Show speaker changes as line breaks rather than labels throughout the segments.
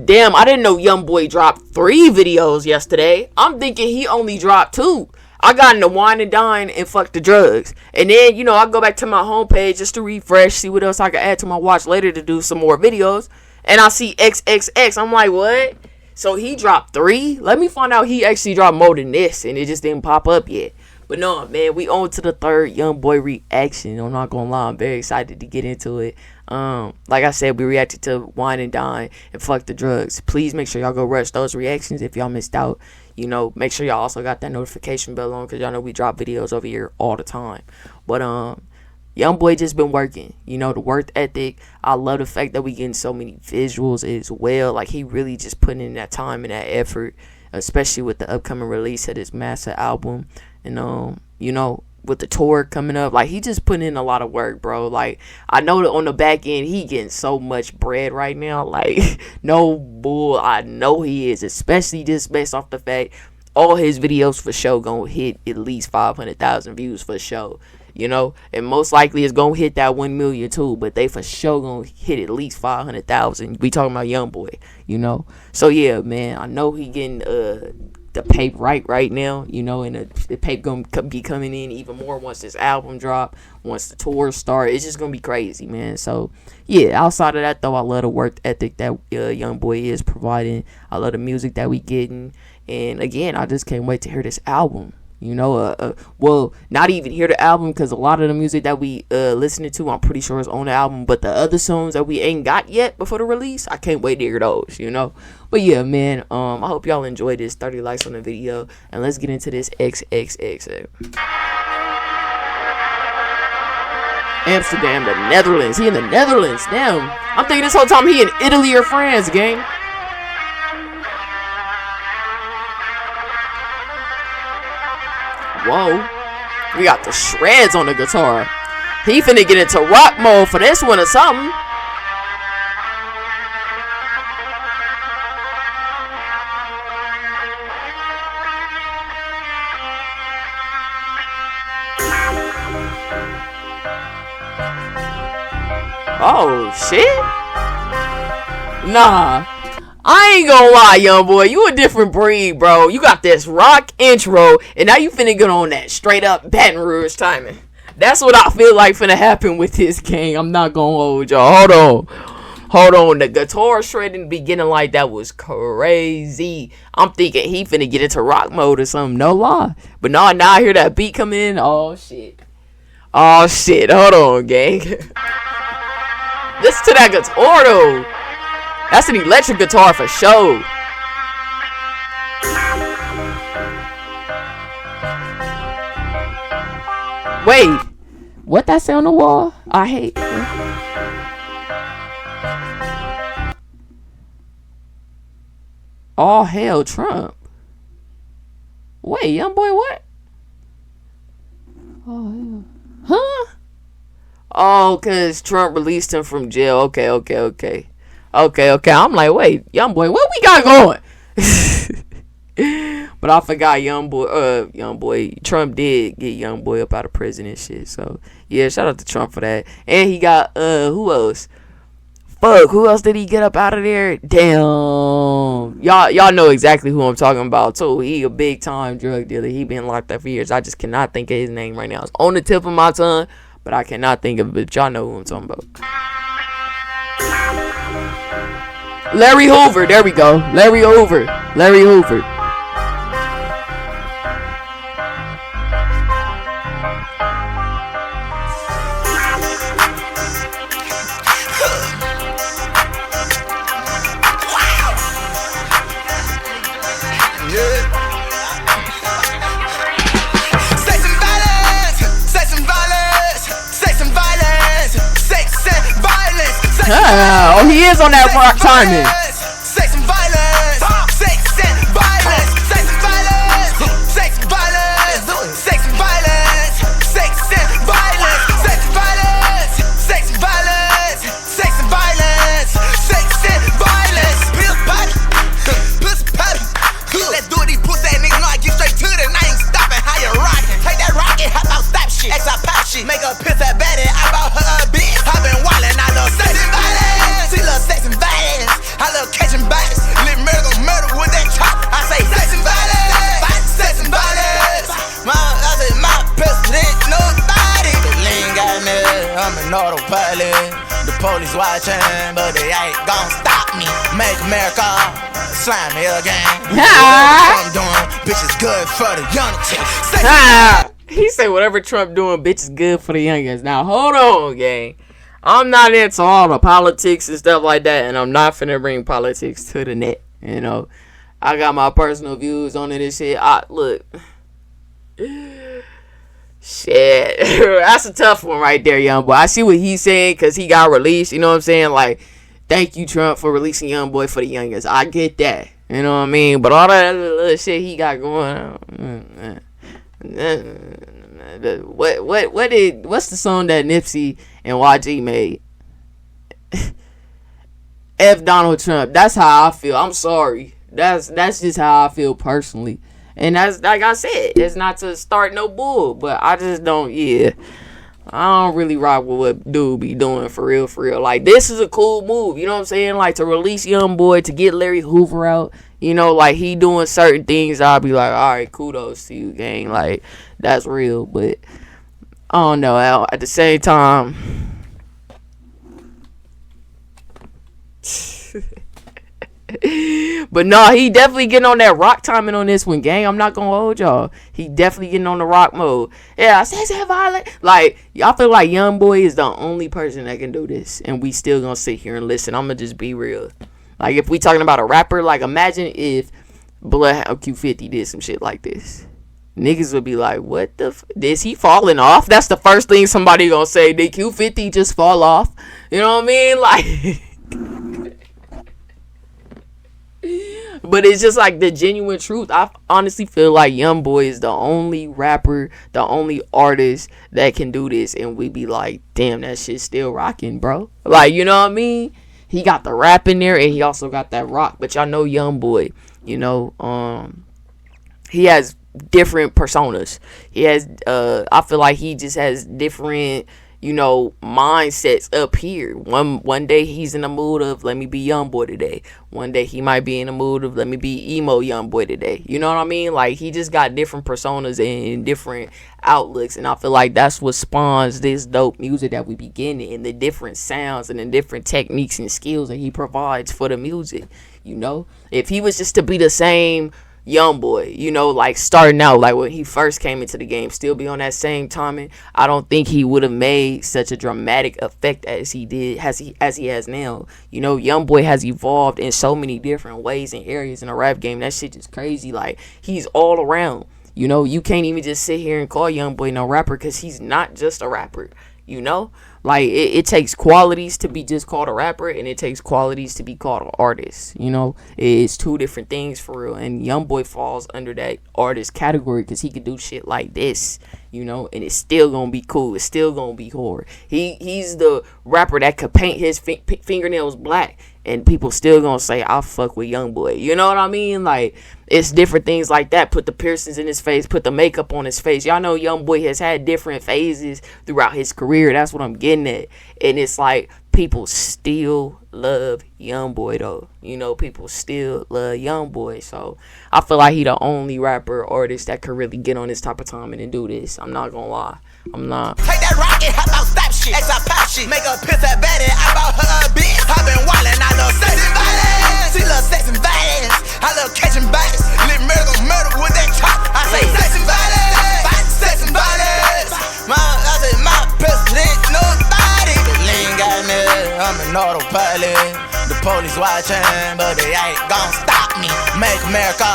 Damn, I didn't know YoungBoy dropped 3 videos yesterday. I'm thinking he only dropped 2. I got into Wine and Dine and Fuck the Drugs. And then, you know, I go back to my homepage just to refresh, see what else I can add to my watch later to do some more videos. And I see XXX. I'm like, what? So he dropped 3? Let me find out he actually dropped more than this. And it just didn't pop up yet. But no, man, we on to the 3rd YoungBoy reaction. I'm not gonna lie, I'm very excited to get into it. Like I said, we reacted to Wine and Dine and Fuck the Drugs. Please make sure y'all go rush those reactions if y'all missed out. You know, make sure y'all also got that notification bell on, because y'all know we drop videos over here all the time. But YoungBoy just been working. You know, the work ethic. I love the fact that we getting so many visuals as well. Like, he really just putting in that time and that effort, especially with the upcoming release of this massive album. And you know, with the tour coming up, like, he just putting in a lot of work, bro. Like, I know that on the back end he getting so much bread right now, like, no bull. I know he is, especially just based off the fact all his videos for sure gonna hit at least 500,000 views for sure, you know, and most likely it's gonna hit that 1 million too, but they for sure gonna hit at least 500,000. We talking about YoungBoy, you know. So yeah, man, I know he getting the pape right now, you know, and the pape gonna be coming in even more once this album drop, once the tour start. It's just gonna be crazy, man. So yeah, outside of that though, I love the work ethic that YoungBoy is providing. I love the music that we getting, and again, I just can't wait to hear this album. You know, well, not even hear the album, because a lot of the music that we listening to, I'm pretty sure is on the album. But the other songs that we ain't got yet before the release, I can't wait to hear those, you know. But yeah, man, I hope y'all enjoyed this. 30 likes on the video, and let's get into this XXX. Amsterdam, the Netherlands. He in the Netherlands. Damn, I'm thinking this whole time he in Italy or France, gang. Whoa, we got the shreds on the guitar. He finna get into rock mode for this one or something. Oh shit. Nah, I ain't gonna lie, YoungBoy, you a different breed, bro. You got this rock intro, and now you finna get on that straight up Baton Rouge timing. That's what I feel like finna happen with this gang. I'm not gonna hold y'all. Hold on. The guitar shred in the beginning like that was crazy. I'm thinking he finna get into rock mode or something, no lie. But now I hear that beat come in. Oh shit. Hold on, gang. Listen to that guitar though. That's an electric guitar for sure. Wait, what that say on the wall? I hate. All hail Trump. Wait, YoungBoy, what? Oh hell. Huh? Oh, cause Trump released him from jail. Okay. I'm like, wait, YoungBoy, what we got going? But I forgot YoungBoy. Trump did get YoungBoy up out of prison and shit. So yeah, shout out to Trump for that. And he got who else? Fuck, who else did he get up out of there? Damn, y'all know exactly who I'm talking about too. He a big time drug dealer. He been locked up for years. I just cannot think of his name right now. It's on the tip of my tongue, but I cannot think of it. But y'all know who I'm talking about. Larry Hoover, there we go. Larry Hoover. Oh, he is on that rock timing.
Sex and violence. Sex and violence. Sex and violence. Sex and violence. Sex and violence. Sex and violence. Sex and violence. Sex and violence. Sex and violence. Sex and violence. Pills poppin'. Pussy poppin'. Let's do it, these pussy ass niggas know I get straight to it and I ain't stopping. How you rockin'? Take that rocket, hop out, stop shit. X I pop shit. Make a piss that baddie. I bought her a bitch. I been wildin', I love sex and violence. She love sex and violence. I love police watching, but they ain't gon' stop me. Make America slime me again. I'm doing, bitch is good for the young chick.
He said whatever Trump doing, bitch is good for the youngins. Now hold on, gang. I'm not into all the politics and stuff like that, and I'm not finna bring politics to the net. You know, I got my personal views on it and shit. Look. Shit. That's a tough one right there, young boy. I see what he's saying because he got released. You know what I'm saying? Like, thank you, Trump, for releasing Young Boy for the youngest. I get that. You know what I mean? But all that other little shit he got going on. What's the song that Nipsey and YG made? F Donald Trump. That's how I feel. I'm sorry. That's just how I feel personally. And that's, like I said, it's not to start no bull, but I just don't, I don't really rock with what dude be doing for real. Like, this is a cool move, you know what I'm saying? Like, to release Young Boy, to get Larry Hoover out, you know, like, he doing certain things, I'll be like, alright, kudos to you, gang. Like, that's real, but I don't know, at the same time, but no, he definitely getting on that rock timing on this one, gang. I'm not gonna hold y'all. He definitely getting on the rock mode. Yeah, sex and violent. Like, y'all feel like Young Boy is the only person that can do this, and we still gonna sit here and listen. I'm gonna just be real. Like, if we talking about a rapper, like, imagine if Bloodhound Q50 did some shit like this. Niggas would be like, what the is he falling off? That's the first thing somebody gonna say. Did Q50 just fall off? You know what I mean? Like, but it's just like the genuine truth. I honestly feel like Young Boy is the only rapper, the only artist that can do this, and we be like, damn, that shit's still rocking, bro. Like, you know what I mean? He got the rap in there, and he also got that rock. But y'all know Young Boy, you know, he has different personas. He has, I feel like he just has different, you know, mindsets up here. One day he's in the mood of, let me be Young Boy today. One day he might be in the mood of, let me be emo Young Boy today. You know what I mean? Like, he just got different personas and different outlooks, and I feel like that's what spawns this dope music that we be getting, and the different sounds and the different techniques and skills that he provides for the music. You know, if he was just to be the same Young Boy, you know, like starting out, like when he first came into the game, still be on that same timing, I don't think he would have made such a dramatic effect as he did, as he has now. You know, Young Boy has evolved in so many different ways and areas in the rap game. That shit is crazy. Like, he's all around. You know, you can't even just sit here and call Young Boy no rapper, because he's not just a rapper. You know, like, it takes qualities to be just called a rapper, and it takes qualities to be called an artist. You know, it's two different things for real, and Young Boy falls under that artist category because he could do shit like this, you know, and it's still gonna be cool. It's still gonna be hard. He's the rapper that could paint his fingernails black, and people still gonna say, I'll fuck with Young Boy. You know what I mean? Like, it's different things like that. Put the piercings in his face, put the makeup on his face. Y'all know Young Boy has had different phases throughout his career. That's what I'm getting at. And it's like, people still love Young Boy though. You know, people still love Young Boy. So I feel like he the only rapper artist that could really get on this type of timing and do this. I'm not gonna lie. I'm not.
Take that rocket, hop out, stop shit. X I pop shit. Make a piss that baddie. I bought her a bitch. I been wildin', I love sex and violence. She love sex and violence. I love catching bodies. Live murder with that chop. I say sex and violence. Sex and violence. I say my president, nobody. Lean got me, I'm an autopilot. The police watching, but they ain't gon' stop me. Make America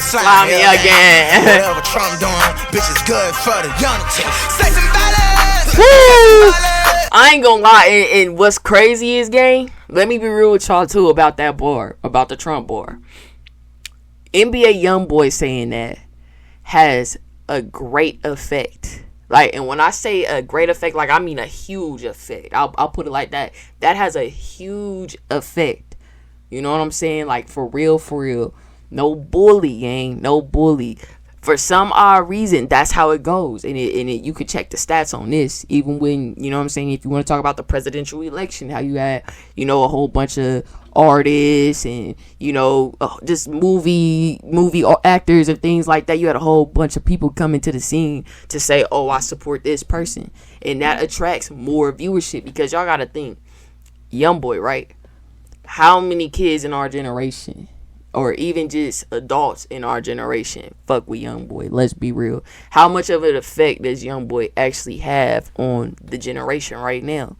slime me again. Whatever Trump doing, bitch is good for the young chick. Sex and violence.
Woo! I ain't gonna lie, and what's crazy is, gang, let me be real with y'all too about that bar, about the Trump bar. NBA Young Boy saying that has a great effect. Like, and when I say a great effect, like, I mean a huge effect. I'll put it like that. That has a huge effect. You know what I'm saying? Like, for real. No bully, gang. No bully. For some odd reason, that's how it goes. And you could check the stats on this. Even when, you know what I'm saying, if you want to talk about the presidential election, how you had, you know, a whole bunch of artists and, you know, just movie actors and things like that. You had a whole bunch of people coming to the scene to say, oh, I support this person. And that attracts more viewership, because y'all got to think, YoungBoy, right? How many kids in our generation, or even just adults in our generation, fuck with YoungBoy? Let's be real. How much of an effect does YoungBoy actually have on the generation right now?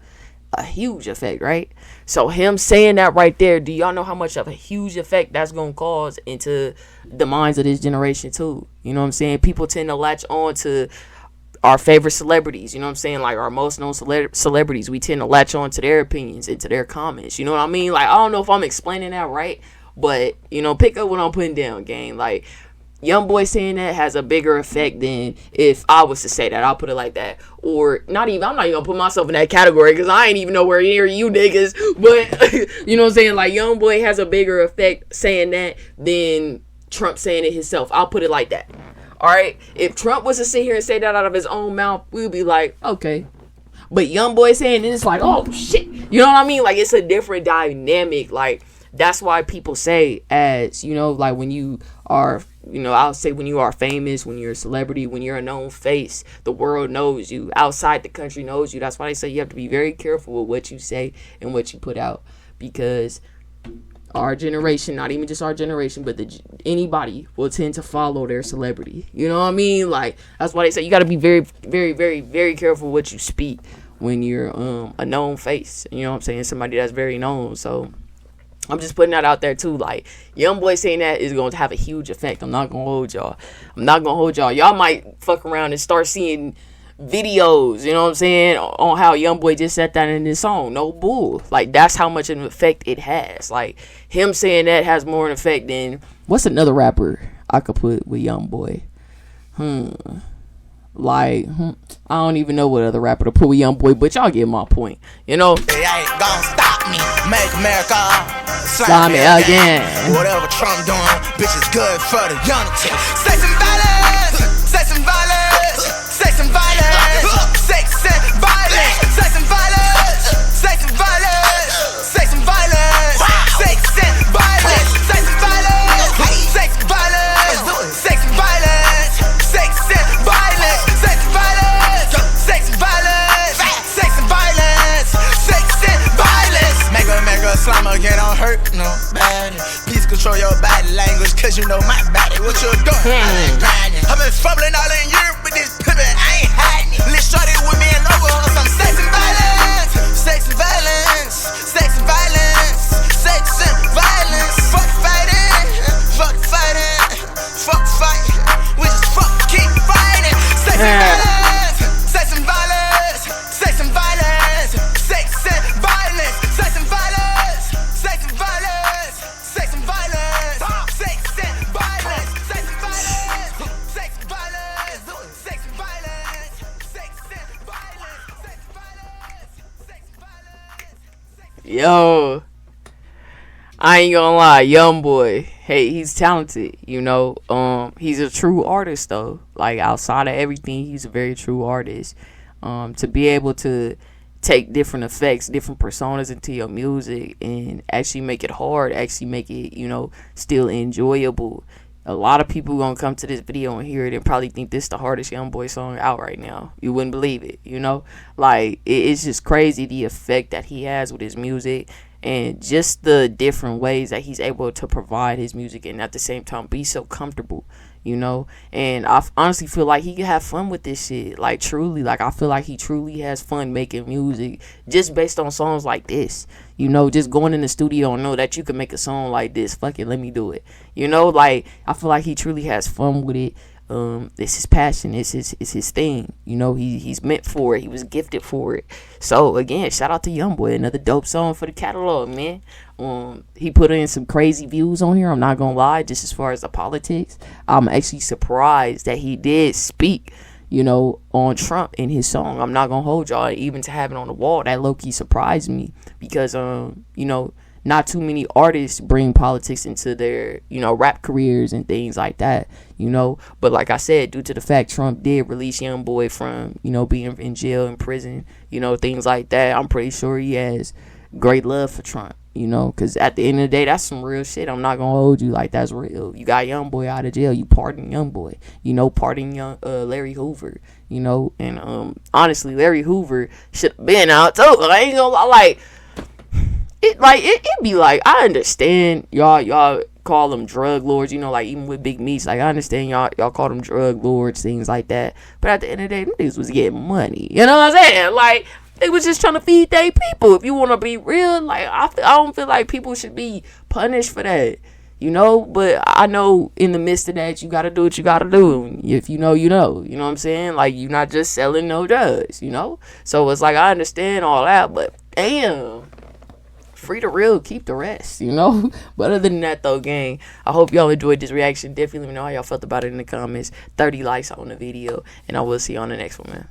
A huge effect, right? So him saying that right there, do y'all know how much of a huge effect that's gonna cause into the minds of this generation too? You know what I'm saying? People tend to latch on to our favorite celebrities, you know what I'm saying? Like our most known celebrities, we tend to latch on to their opinions and to their comments. You know what I mean? Like, I don't know if I'm explaining that right, but you know, pick up what I'm putting down, gang. Like, YoungBoy saying that has a bigger effect than if I was to say that. I'll put it like that. Or not even, I'm not even gonna put myself in that category because I ain't even nowhere near you niggas. But you know what I'm saying? Like, YoungBoy has a bigger effect saying that than Trump saying it himself. I'll put it like that. Alright? If Trump was to sit here and say that out of his own mouth, we would be like, okay. But YoungBoy saying it, it's like, oh shit. You know what I mean? Like, it's a different dynamic. Like, that's why people say, as you know, like when you are, you know, I'll say when you are famous, when you're a celebrity, when you're a known face, the world knows you, outside the country knows you. That's why they say you have to be very careful with what you say and what you put out, because our generation, not even just our generation, but anybody will tend to follow their celebrity. You know what I mean? Like, that's why they say you got to be very, very, very, very careful what you speak when you're a known face. You know what I'm saying? Somebody that's very known. So I'm just putting that out there too. Like, YoungBoy saying that is going to have a huge effect. I'm not going to hold y'all. Y'all might fuck around and start seeing videos, you know what I'm saying, on how YoungBoy just said that in his song. No bull. Like, that's how much of an effect it has. Like, him saying that has more an effect than, what's another rapper I could put with YoungBoy? Like, I don't even know what other rapper to put with YoungBoy, but y'all get my point. You know?
They ain't gonna stop me. Make America
slime me again.
Whatever Trump doing, bitch is good for the unity. Sex and violence. Sex and violence. Sex and violence. Sex and violence. Sex and violence. Sex and violence. Sex and violence. Sex and violence. Sex and violence. Sex and violence. Sex and violence. Sex and violence. Sex and violence. Sex and violence. Sex and violence. Sex and violence. Make a slimer get on hurt, no bad. Please control your body language, cause you know my body. What you doing? I've been fumbling all in Europe with this pimpin', I ain't hiding it. Let's start it with me and Logo on some sex and violence. Sex and violence. Sex and violence. Sex and violence. Fuck fighting. Fuck fighting. Fuck fighting. We just fuck keep fighting. Sex and violence. Sex and violence. Sex and violence. Sex and violence. Sex and violence. Sex and violence. Sex and violence. Sex and violence. Sex and violence. Sex and violence. Sex and violence. Sex and violence. Sex and violence. Sex and violence.
Yo, I ain't gonna lie, YoungBoy, hey, he's talented, you know. He's a true artist though. Like, outside of everything, he's a very true artist. To be able to take different effects, different personas into your music and actually make it hard, actually make it, you know, still enjoyable. A lot of people gonna come to this video and hear it and probably think this is the hardest YoungBoy song out right now. You wouldn't believe it, you know? Like, it's just crazy the effect that he has with his music and just the different ways that he's able to provide his music and at the same time be so comfortable, you know. And I honestly feel like he can have fun with this shit, like, truly. Like, I feel like he truly has fun making music just based on songs like this, you know. Just going in the studio and know that you can make a song like this, fuck it, let me do it, you know. Like, I feel like he truly has fun with it. It's his passion, it's his thing, you know. He's meant for it, he was gifted for it. So again, shout out to YoungBoy, another dope song for the catalog, man. He put in some crazy views on here, I'm not gonna lie. Just as far as the politics, I'm actually surprised that he did speak, you know, on Trump in his song. I'm not gonna hold y'all. Even to have it on the wall, that low-key surprised me, because you know, not too many artists bring politics into their, you know, rap careers and things like that, you know. But like I said, due to the fact Trump did release YoungBoy from, you know, being in jail, in prison, you know, things like that, I'm pretty sure he has great love for Trump, you know, because at the end of the day, that's some real shit. I'm not gonna hold you, like, that's real. You got YoungBoy out of jail, you pardon YoungBoy, you know, pardon Larry Hoover, you know. And honestly, Larry Hoover should have been out too. I ain't gonna lie, like, it be like, I understand y'all call them drug lords, you know, like even with Big Meats, like I understand y'all call them drug lords, things like that. But at the end of the day, them niggas was getting money. You know what I'm saying? Like, they was just trying to feed their people. If you want to be real, like I don't feel like people should be punished for that. You know, but I know in the midst of that, you got to do what you got to do. If you know, you know. You know what I'm saying? Like, you're not just selling no drugs, you know? So it's like, I understand all that, but damn. Free the real, keep the rest, you know? But other than that, though, gang, I hope y'all enjoyed this reaction. Definitely let me know how y'all felt about it in the comments. 30 likes on the video, and I will see you on the next one, man.